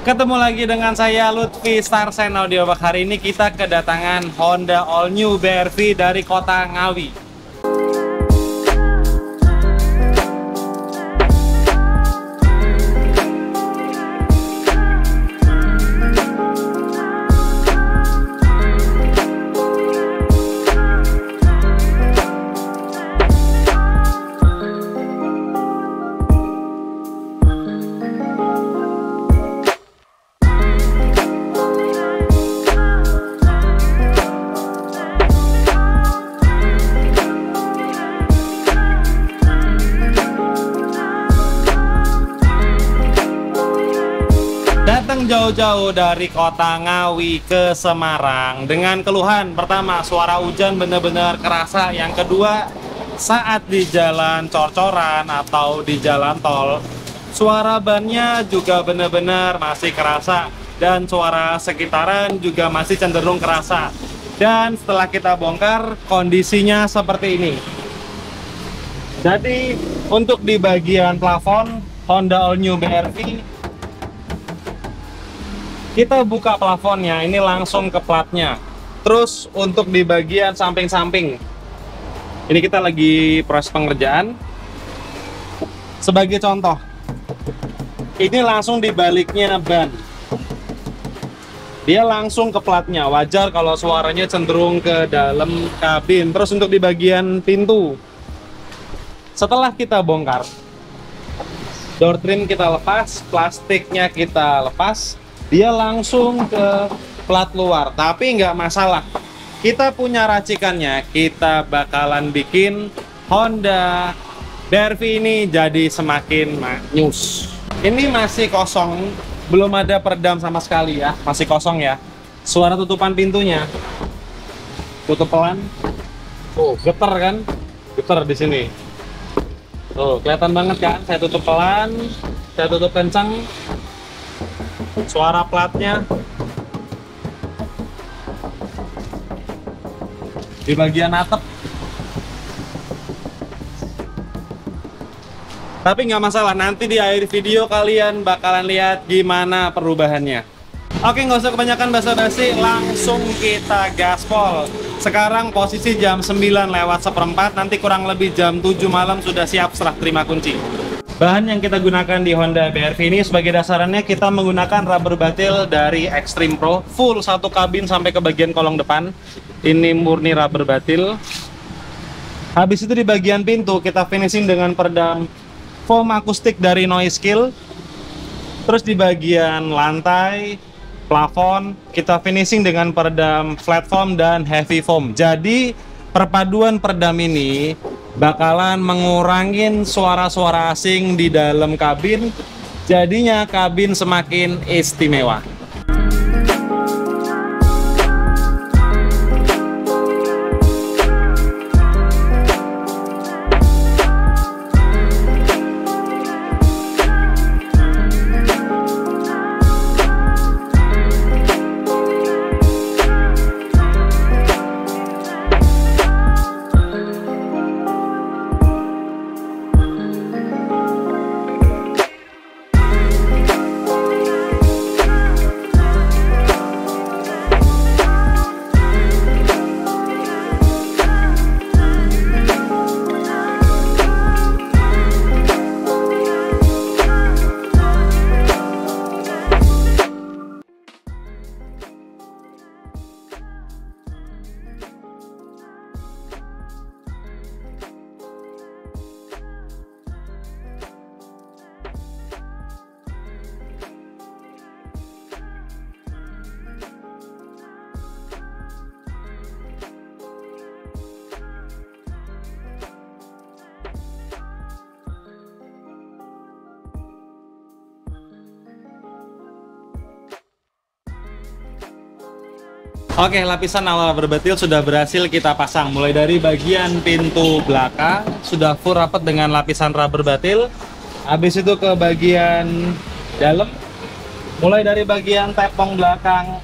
Ketemu lagi dengan saya Lutfi Starsen Audiobak. Hari ini kita kedatangan Honda All New BR-V dari kota Ngawi. Datang jauh-jauh dari kota Ngawi ke Semarang dengan keluhan pertama, suara hujan benar-benar kerasa. Yang kedua, saat di jalan cor-coran atau di jalan tol, suara bannya juga benar-benar masih kerasa, dan suara sekitaran juga masih cenderung kerasa. Dan setelah kita bongkar, kondisinya seperti ini. Jadi untuk di bagian plafon Honda All New BR-V, kita buka plafonnya, ini langsung ke platnya. Terus untuk di bagian samping-samping, ini kita lagi proses pengerjaan. Sebagai contoh, ini langsung di baliknya ban, dia langsung ke platnya. Wajar kalau suaranya cenderung ke dalam kabin. Terus untuk di bagian pintu, setelah kita bongkar, door trim kita lepas, plastiknya kita lepas, dia langsung ke plat luar. Tapi nggak masalah, kita punya racikannya. Kita bakalan bikin Honda BR-V ini jadi semakin manyus. Ini masih kosong, belum ada peredam sama sekali ya, masih kosong ya. Suara tutupan pintunya, tutup pelan. Oh, getar kan? Getar di sini. Tuh, kelihatan banget kan? Saya tutup pelan, saya tutup kencang. Suara platnya di bagian atap. Tapi nggak masalah, nanti di akhir video kalian bakalan lihat gimana perubahannya. Oke, nggak usah kebanyakan basa-basi, langsung kita gaspol. Sekarang posisi jam 9:04, nanti kurang lebih jam 7 malam sudah siap serah terima kunci. Bahan yang kita gunakan di Honda BR-V ini sebagai dasarannya kita menggunakan rubber batil dari Extreme Pro, full satu kabin sampai ke bagian kolong depan. Ini murni rubber batil. Habis itu di bagian pintu kita finishing dengan peredam foam akustik dari Noiskill. Terus di bagian lantai, plafon, kita finishing dengan peredam flat foam dan heavy foam. Jadi perpaduan peredam ini bakalan mengurangin suara-suara asing di dalam kabin, jadinya kabin semakin istimewa. Oke, lapisan awal rubber batil sudah berhasil kita pasang. Mulai dari bagian pintu belakang sudah full rapat dengan lapisan rubber batil. Habis itu ke bagian dalam, mulai dari bagian tepung belakang,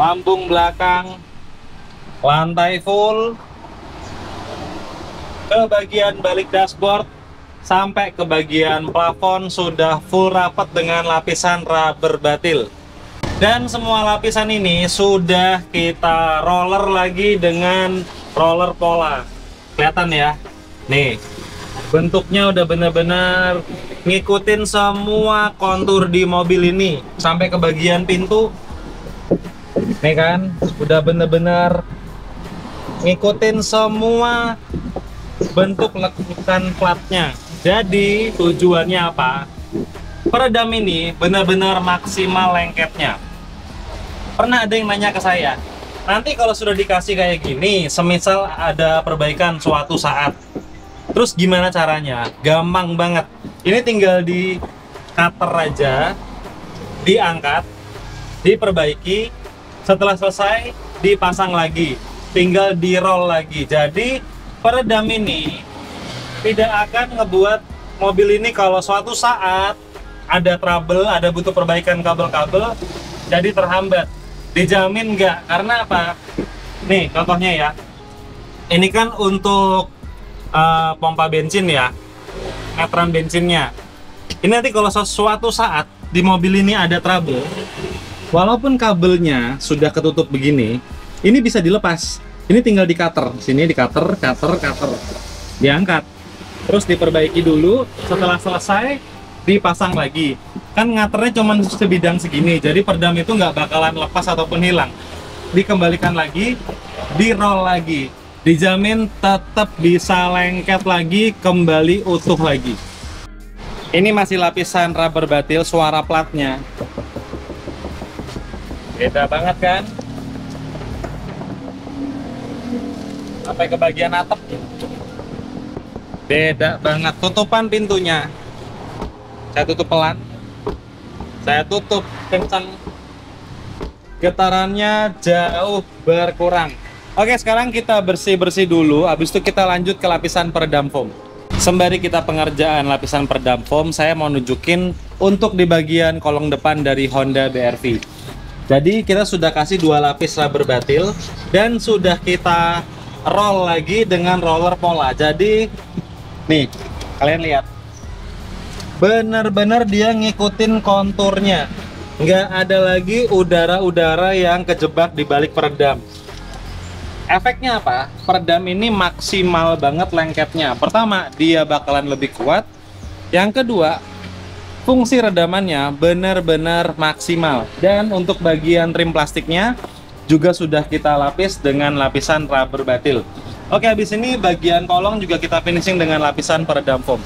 lambung belakang, lantai full, ke bagian balik dashboard, sampai ke bagian plafon sudah full rapat dengan lapisan rubber batil. Dan semua lapisan ini sudah kita roller lagi dengan roller pola. Kelihatan ya? Nih, bentuknya udah bener-bener ngikutin semua kontur di mobil ini sampai ke bagian pintu. Nih kan, udah bener-bener ngikutin semua bentuk lekukan platnya. Jadi tujuannya apa? Peredam ini benar-benar maksimal lengketnya. Pernah ada yang nanya ke saya, nanti kalau sudah dikasih kayak gini, semisal ada perbaikan suatu saat, terus gimana caranya? Gampang banget. Ini tinggal di cutter aja, diangkat, diperbaiki, setelah selesai dipasang lagi, tinggal di roll lagi. Jadi peredam ini tidak akan ngebuat mobil ini kalau suatu saat ada trouble, ada butuh perbaikan kabel-kabel, jadi terhambat. Dijamin nggak? Karena apa? Nih contohnya ya, ini kan untuk pompa bensin ya, meteran bensinnya. Ini nanti kalau suatu saat di mobil ini ada trouble, walaupun kabelnya sudah ketutup begini, ini bisa dilepas. Ini tinggal di cutter, sini di cutter, diangkat, terus diperbaiki dulu. Setelah selesai dipasang lagi. Kan ngaternya cuma sebidang segini, jadi peredam itu nggak bakalan lepas ataupun hilang. Dikembalikan lagi, di roll lagi, dijamin tetap bisa lengket lagi, kembali utuh lagi. Ini masih lapisan rubber batil, suara platnya beda banget kan, sampai ke bagian atap beda banget. Tutupan pintunya saya tutup pelan, saya tutup kencang, getarannya jauh berkurang. Oke, sekarang kita bersih-bersih dulu, habis itu kita lanjut ke lapisan peredam foam. Sembari kita pengerjaan lapisan peredam foam, saya mau nunjukin untuk di bagian kolong depan dari Honda BR-V. Jadi kita sudah kasih 2 lapis rubber batil dan sudah kita roll lagi dengan roller pola. Jadi nih, kalian lihat, bener-bener dia ngikutin konturnya, nggak ada lagi udara-udara yang kejebak di balik peredam. Efeknya apa? Peredam ini maksimal banget lengketnya. Pertama, dia bakalan lebih kuat. Yang kedua, fungsi redamannya benar-benar maksimal. Dan untuk bagian trim plastiknya juga sudah kita lapis dengan lapisan rubber batil. Oke, habis ini bagian kolong juga kita finishing dengan lapisan peredam foam.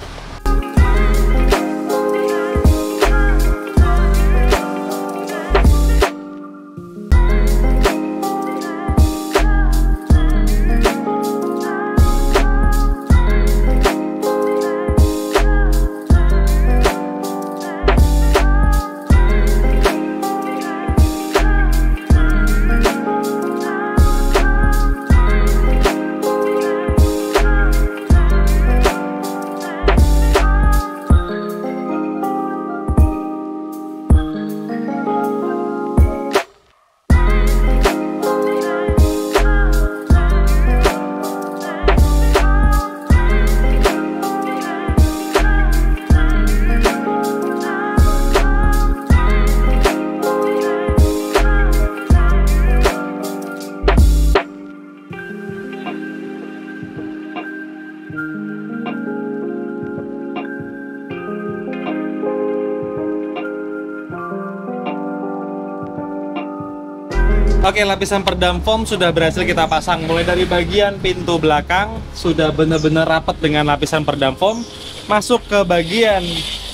Oke, lapisan peredam foam sudah berhasil kita pasang. Mulai dari bagian pintu belakang sudah benar-benar rapat dengan lapisan peredam foam. Masuk ke bagian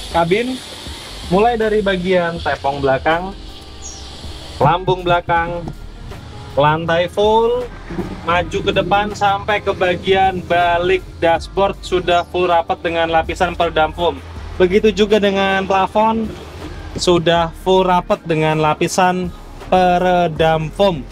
kabin, mulai dari bagian tepung belakang, lambung belakang, lantai full, maju ke depan sampai ke bagian balik dashboard sudah full rapat dengan lapisan peredam foam. Begitu juga dengan plafon, sudah full rapat dengan lapisan peredam foam.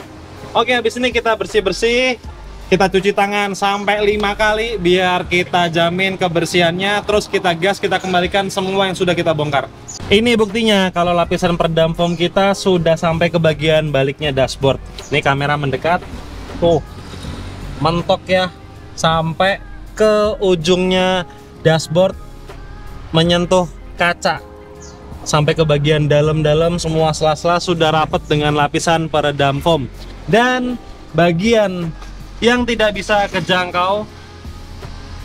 Oke, habis ini kita bersih-bersih, kita cuci tangan sampai 5 kali biar kita jamin kebersihannya. Terus kita gas, kita kembalikan semua yang sudah kita bongkar. Ini buktinya kalau lapisan peredam foam kita sudah sampai ke bagian baliknya dashboard. Ini kamera mendekat, tuh mentok ya, sampai ke ujungnya dashboard menyentuh kaca sampai ke bagian dalam-dalam, semua sela-sela sudah rapat dengan lapisan peredam foam. Dan bagian yang tidak bisa kejangkau,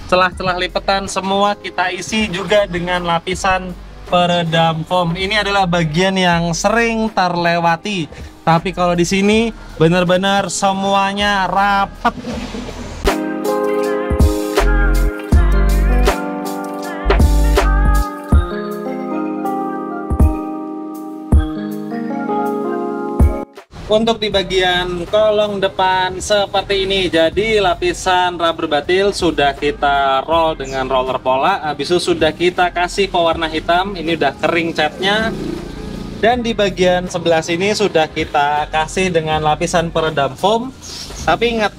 celah-celah lipetan, semua kita isi juga dengan lapisan peredam foam. Ini adalah bagian yang sering terlewati, tapi kalau di sini benar-benar semuanya rapat. Untuk di bagian kolong depan seperti ini, jadi lapisan rubber batil sudah kita roll dengan roller pola, habis itu sudah kita kasih pewarna hitam, ini udah kering catnya. Dan di bagian sebelah sini sudah kita kasih dengan lapisan peredam foam. Tapi ingat,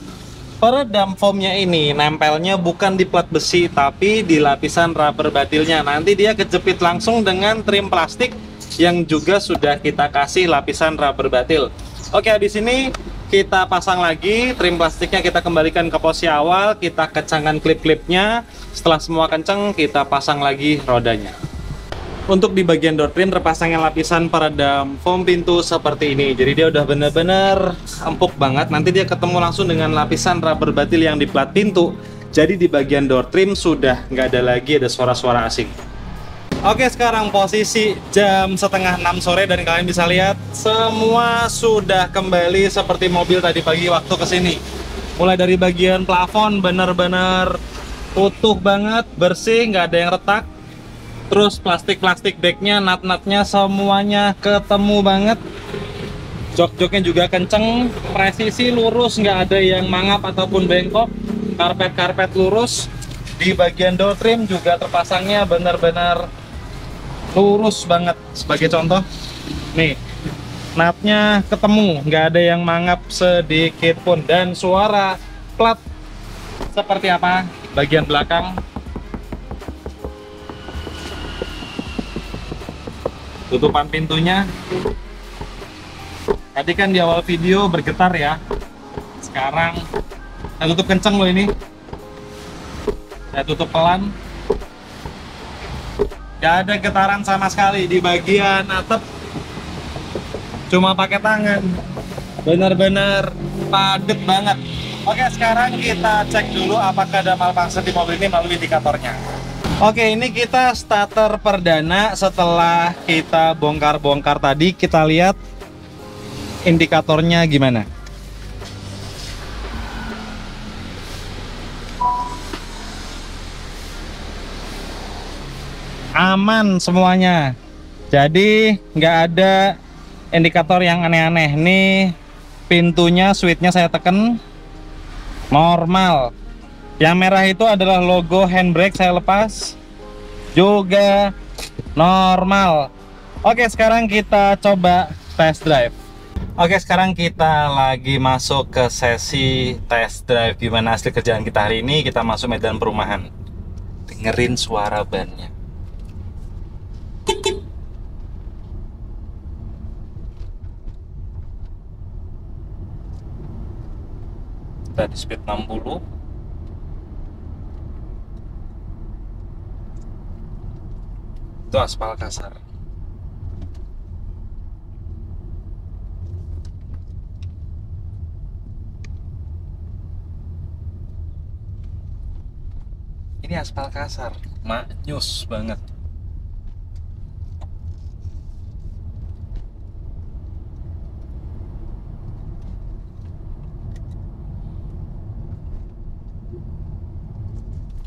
peredam foamnya ini nempelnya bukan di plat besi, tapi di lapisan rubber batilnya. Nanti dia kejepit langsung dengan trim plastik yang juga sudah kita kasih lapisan rubber batil. Oke, habis ini kita pasang lagi trim plastiknya, kita kembalikan ke posisi awal, kita kencangkan klip-klipnya. Setelah semua kencang, kita pasang lagi rodanya. Untuk di bagian door trim terpasangnya lapisan peredam foam pintu seperti ini. Jadi dia udah bener-bener empuk banget. Nanti dia ketemu langsung dengan lapisan rubber batil yang di plat pintu. Jadi di bagian door trim sudah nggak ada lagi ada suara-suara asing. Oke, sekarang posisi jam setengah 6 sore dan kalian bisa lihat semua sudah kembali seperti mobil tadi pagi waktu kesini. Mulai dari bagian plafon bener-bener utuh banget, bersih, nggak ada yang retak. Terus plastik-plastik decknya, nut-nutnya semuanya ketemu banget. Jok-joknya juga kenceng, presisi lurus, nggak ada yang mangap ataupun bengkok. Karpet-karpet lurus. Di bagian door trim juga terpasangnya benar-benar lurus banget. Sebagai contoh, nih, nutnya ketemu, nggak ada yang mangap sedikit pun. Dan suara plat seperti apa bagian belakang. Tutupan pintunya tadi kan di awal video bergetar ya, sekarang saya tutup kenceng loh ini, saya tutup pelan. Gak ada getaran sama sekali di bagian atap, cuma pakai tangan, bener-bener padet banget. Oke, sekarang kita cek dulu apakah ada malfunction di mobil ini melalui indikatornya. Oke, ini kita starter perdana. Setelah kita bongkar-bongkar tadi, kita lihat indikatornya gimana. Aman semuanya, jadi nggak ada indikator yang aneh-aneh. Nih pintunya, switchnya saya tekan normal. Yang merah itu adalah logo handbrake, saya lepas juga normal. Oke, sekarang kita coba test drive. Oke, sekarang kita lagi masuk ke sesi test drive. Gimana hasil kerjaan kita hari ini? Kita masuk medan perumahan. Dengerin suara bannya. Kita di speed 60. Itu aspal kasar. Ini aspal kasar, maknyus banget.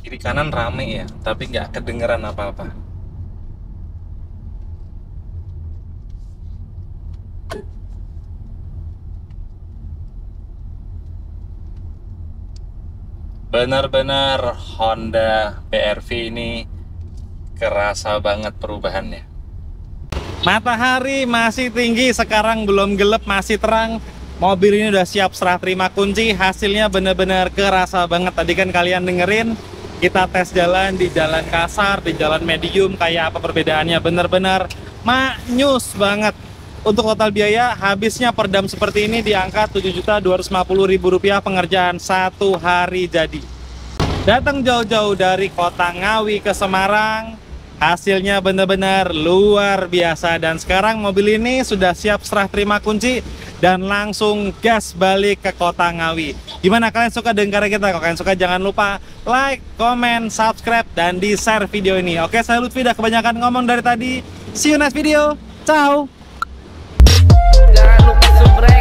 Kiri kanan rame ya, tapi nggak kedengeran apa-apa. Benar-benar Honda BR-V ini kerasa banget perubahannya. Matahari masih tinggi, sekarang belum gelap, masih terang. Mobil ini udah siap serah terima kunci. Hasilnya benar-benar kerasa banget. Tadi kan kalian dengerin, kita tes jalan di jalan kasar, di jalan medium, kayak apa perbedaannya. Benar-benar maknyus banget. Untuk total biaya habisnya per dam seperti ini di angka Rp7.250.000 pengerjaan 1 hari jadi. Datang jauh-jauh dari kota Ngawi ke Semarang Hasilnya benar-benar luar biasa. Dan sekarang mobil ini sudah siap serah terima kunci dan langsung gas balik ke kota Ngawi. Gimana, kalian suka dengan karya kita? Kalau kalian suka jangan lupa like, comment, subscribe, dan di share video ini. Oke, saya Lutfi, udah kebanyakan ngomong dari tadi. See you next video. Ciao. Jangan lupa subscribe.